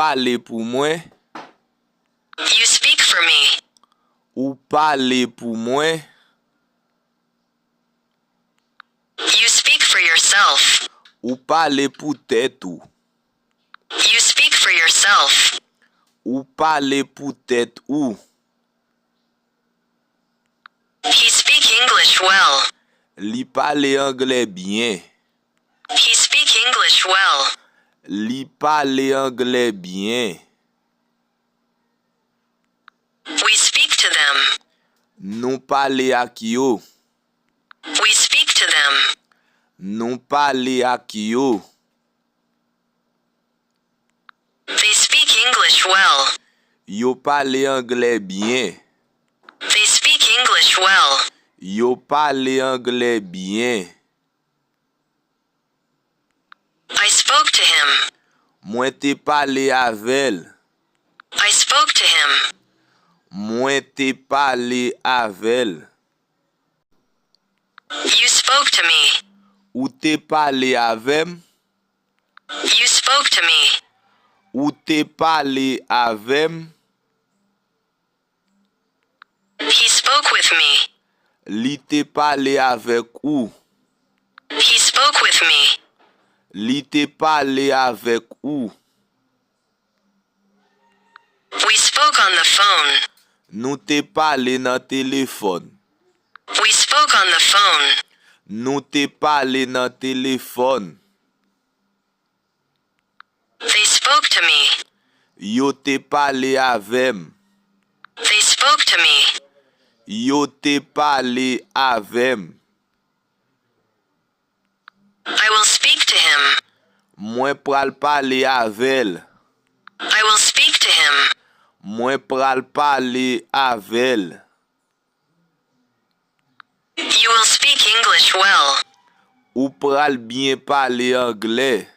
parle pour moi. You speak for me. Ou parle pour moi. You speak for yourself. Ou parle pour tête ou. You speak for yourself. Ou parle pour tête ou. He speak English well. Li parle anglais bien. He speak English well. Li parle anglais bien. We speak to them. Nou parle ak yo. We speak to them. Nou parle ak yo. They speak English well. Yo parle anglais bien. They speak English well. Yo parle anglais bien. I spoke to him. Mwen te parle avel. I spoke to him. Mwen te parle avel. You spoke to me. Ou te parle avem. You spoke to me. Ou te parle avem. He spoke with me. Li te parle avek ou. He spoke with me. Li te parle avek ou. We spoke on the phone. Nou te parle nan telefon. We spoke on the phone. Nou te parle nan telefon. They spoke to me. Yo te parle avem. They spoke to me. Yo te parle avem. I will speak to him. Mwen pral parle avel. I will speak to him. Mwen pral parle avel. You will speak English well. Ou pral bien parle anglais.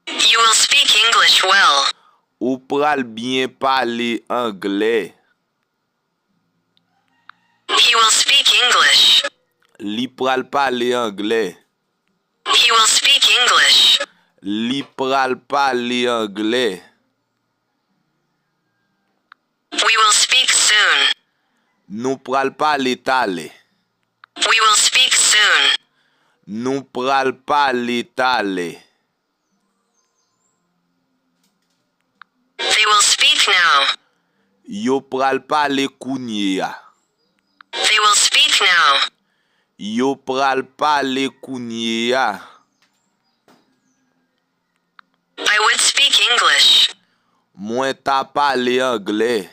You will speak English well. Ou pral bien parle anglais. He will speak English. Li pral parle anglais. He will speak English. Li pral parle anglais. We will speak soon. Nou pral parle tale. We will speak soon. Nou pral parle tale. They will speak now. Yo pral parle kounye ya. They will speak now. Yo pral parle kounye ya. I would speak English. Mwen ta parle anglais.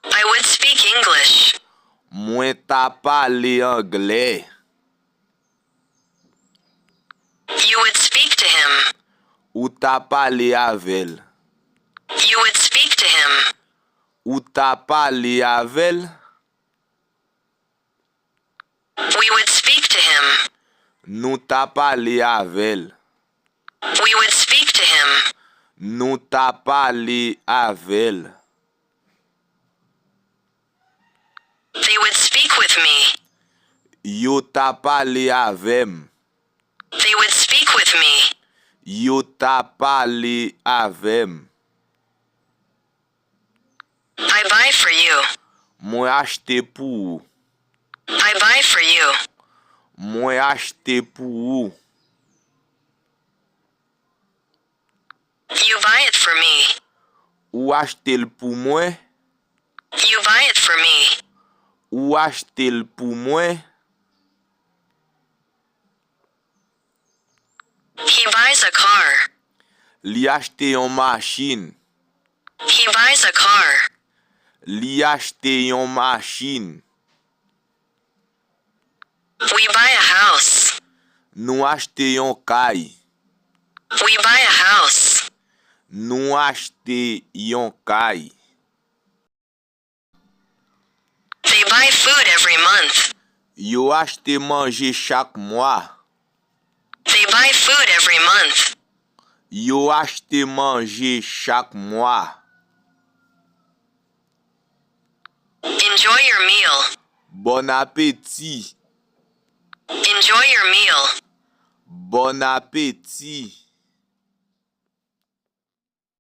I would speak English. Mwen ta parle anglais. You would speak to him. Ou ta parle avel. You would speak to him. Ou ta parle avel. We would speak to him. Nou ta parle avel. We would speak to him. Nou ta parle avel. They would speak with me. Yo ta parle avem. They would speak with me. Yo ta parle avem. I buy for you. Mwen achete pou ou. I buy for you. Mwen achete pou ou. You buy it for me. Ou achete l pou mwen. You buy it for me. Ou achete l pou mwen. He buys a car. Li achete yon machin. He buys a car. Li achete yon machin. We buy a house. Nou achete yon kay. We buy a house. Nou achete yon kay. They buy food every month. Yo achete manje chak mwa. They buy food every month. Yo achete manje chak mwa. Enjoy your meal. Bon appétit. Enjoy your meal. Bon appétit.